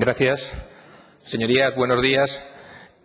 Gracias. Señorías, buenos días.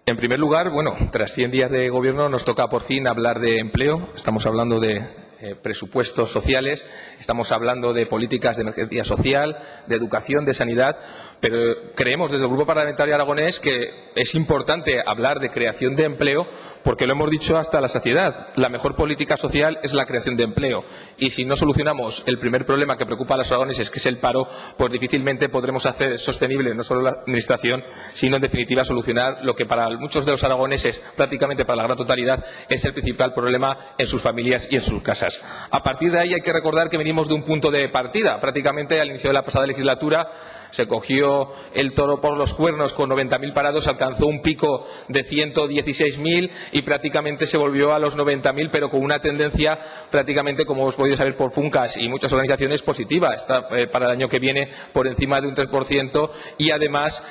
En primer lugar, tras 100 días de Gobierno nos toca por fin hablar de empleo. Estamos hablando de presupuestos sociales, estamos hablando de políticas de emergencia social, de educación, de sanidad, pero creemos desde el Grupo Parlamentario Aragonés que es importante hablar de creación de empleo porque lo hemos dicho hasta la saciedad. La mejor política social es la creación de empleo y si no solucionamos el primer problema que preocupa a los aragoneses, que es el paro, pues difícilmente podremos hacer sostenible no solo la Administración, sino en definitiva solucionar lo que para muchos de los aragoneses, prácticamente para la gran totalidad, es el principal problema en sus familias y en sus casas. A partir de ahí hay que recordar que venimos de un punto de partida. Prácticamente al inicio de la pasada legislatura se cogió el toro por los cuernos con 90.000 parados, alcanzó un pico de 116.000 y prácticamente se volvió a los 90.000, pero con una tendencia prácticamente, como hemos podido saber por Funcas y muchas organizaciones, positiva. Está para el año que viene por encima de un 3% y además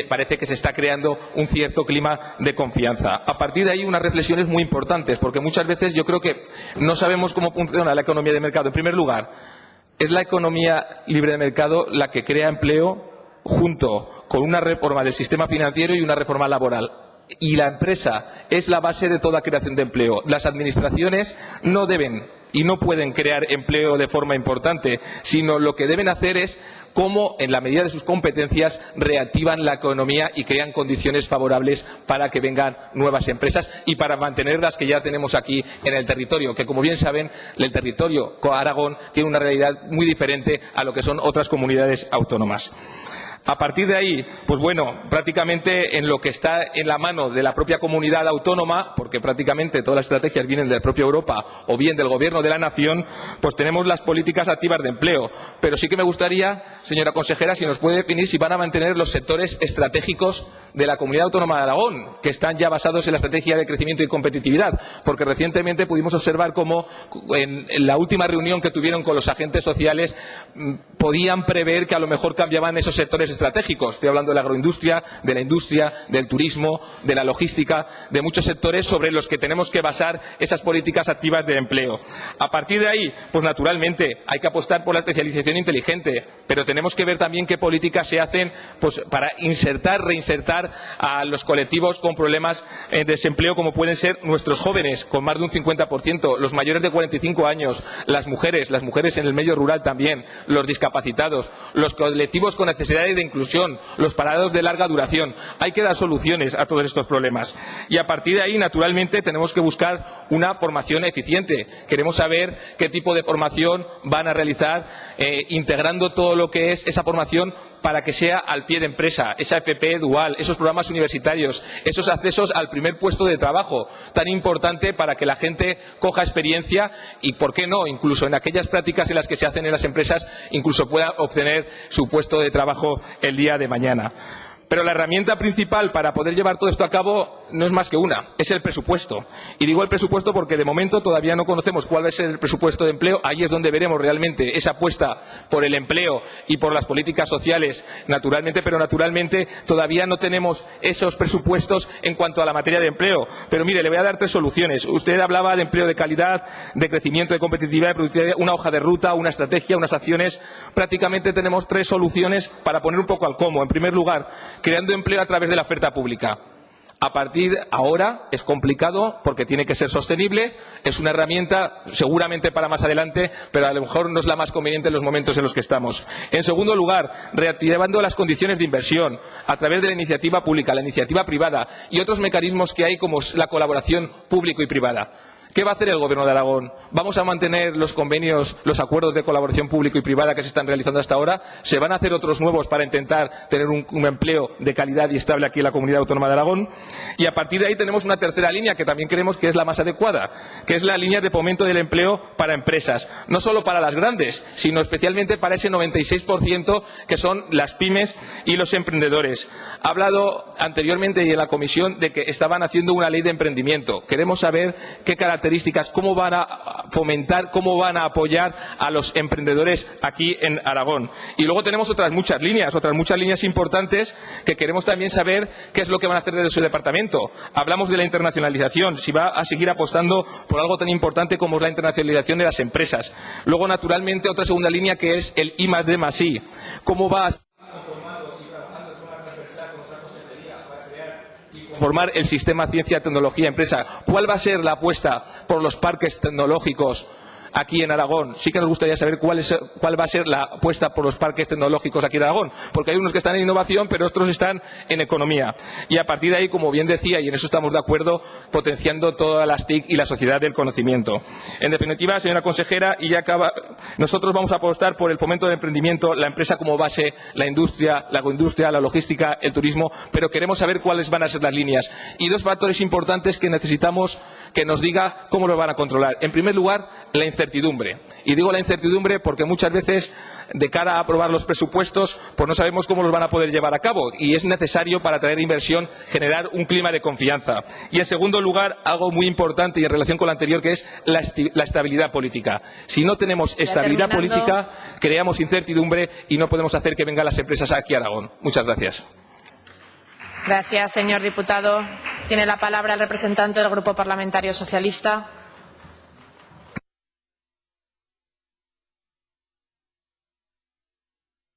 parece que se está creando un cierto clima de confianza. A partir de ahí unas reflexiones muy importantes, porque muchas veces yo creo que no sabemos cómo funciona la economía de mercado. En primer lugar, es la economía libre de mercado la que crea empleo junto con una reforma del sistema financiero y una reforma laboral. Y la empresa es la base de toda creación de empleo. Las administraciones no deben y no pueden crear empleo de forma importante, sino lo que deben hacer es cómo, en la medida de sus competencias, reactivan la economía y crean condiciones favorables para que vengan nuevas empresas y para mantener las que ya tenemos aquí en el territorio, que, como bien saben, el territorio de Aragón tiene una realidad muy diferente a lo que son otras comunidades autónomas. A partir de ahí, prácticamente en lo que está en la mano de la propia comunidad autónoma, porque prácticamente todas las estrategias vienen de la propia Europa o bien del Gobierno de la Nación, pues tenemos las políticas activas de empleo. Pero sí que me gustaría, señora consejera, si nos puede definir si van a mantener los sectores estratégicos de la Comunidad Autónoma de Aragón, que están ya basados en la estrategia de crecimiento y competitividad, porque recientemente pudimos observar cómo en la última reunión que tuvieron con los agentes sociales podían prever que a lo mejor cambiaban esos sectores estratégicos. Estoy hablando de la agroindustria, de la industria, del turismo, de la logística, de muchos sectores sobre los que tenemos que basar esas políticas activas de empleo. A partir de ahí, pues naturalmente hay que apostar por la especialización inteligente, pero tenemos que ver también qué políticas se hacen para reinsertar a los colectivos con problemas de desempleo, como pueden ser nuestros jóvenes, con más de un 50%, los mayores de 45 años, las mujeres en el medio rural también, los discapacitados, los colectivos con necesidades de inclusión, los parados de larga duración. Hay que dar soluciones a todos estos problemas. Y a partir de ahí, naturalmente, tenemos que buscar una formación eficiente. Queremos saber qué tipo de formación van a realizar, integrando todo lo que es esa formación para que sea al pie de empresa, esa FP dual, esos programas universitarios, esos accesos al primer puesto de trabajo, tan importante para que la gente coja experiencia y, ¿por qué no?, incluso en aquellas prácticas en las que se hacen en las empresas, incluso pueda obtener su puesto de trabajo el día de mañana. Pero la herramienta principal para poder llevar todo esto a cabo no es más que una, es el presupuesto. Y digo el presupuesto porque de momento todavía no conocemos cuál va a ser el presupuesto de empleo. Ahí es donde veremos realmente esa apuesta por el empleo y por las políticas sociales, naturalmente, pero naturalmente todavía no tenemos esos presupuestos en cuanto a la materia de empleo. Pero mire, le voy a dar 3 soluciones. Usted hablaba de empleo de calidad, de crecimiento, de competitividad, de productividad, una hoja de ruta, una estrategia, unas acciones. Prácticamente tenemos 3 soluciones para poner un poco al cómo. En primer lugar, creando empleo a través de la oferta pública. A partir de ahora es complicado porque tiene que ser sostenible, es una herramienta seguramente para más adelante, pero a lo mejor no es la más conveniente en los momentos en los que estamos. En segundo lugar, reactivando las condiciones de inversión a través de la iniciativa pública, la iniciativa privada y otros mecanismos que hay como la colaboración público y privada. ¿Qué va a hacer el Gobierno de Aragón? ¿Vamos a mantener los convenios, los acuerdos de colaboración público y privada que se están realizando hasta ahora? ¿Se van a hacer otros nuevos para intentar tener un empleo de calidad y estable aquí en la Comunidad Autónoma de Aragón? Y a partir de ahí tenemos una tercera línea que también creemos que es la más adecuada, que es la línea de fomento del empleo para empresas. No solo para las grandes, sino especialmente para ese 96% que son las pymes y los emprendedores. Ha hablado anteriormente y en la comisión de que estaban haciendo una ley de emprendimiento. Queremos saber qué características, cómo van a fomentar, cómo van a apoyar a los emprendedores aquí en Aragón. Y luego tenemos otras muchas líneas importantes que queremos también saber qué es lo que van a hacer desde su departamento. Hablamos de la internacionalización, si va a seguir apostando por algo tan importante como es la internacionalización de las empresas. Luego, naturalmente, otra segunda línea que es el I+D+I. ¿Cómo va a formar el sistema ciencia, tecnología, empresa. ¿Cuál va a ser la apuesta por los parques tecnológicos aquí en Aragón? Sí que nos gustaría saber cuál va a ser la apuesta por los parques tecnológicos aquí en Aragón, porque hay unos que están en innovación, pero otros están en economía. Y a partir de ahí, como bien decía, y en eso estamos de acuerdo, potenciando todas las TIC y la sociedad del conocimiento. En definitiva, señora consejera, y ya acaba, nosotros vamos a apostar por el fomento del emprendimiento, la empresa como base, la industria, la agroindustria, la logística, el turismo, pero queremos saber cuáles van a ser las líneas. Y dos factores importantes que necesitamos que nos diga cómo lo van a controlar. En primer lugar, la incertidumbre. Y digo la incertidumbre porque muchas veces, de cara a aprobar los presupuestos, pues no sabemos cómo los van a poder llevar a cabo. Y es necesario, para atraer inversión, generar un clima de confianza. Y en segundo lugar, algo muy importante y en relación con lo anterior, que es la estabilidad política. Si no tenemos estabilidad política, creamos incertidumbre y no podemos hacer que vengan las empresas aquí a Aragón. Muchas gracias. Gracias, señor diputado. Tiene la palabra el representante del Grupo Parlamentario Socialista.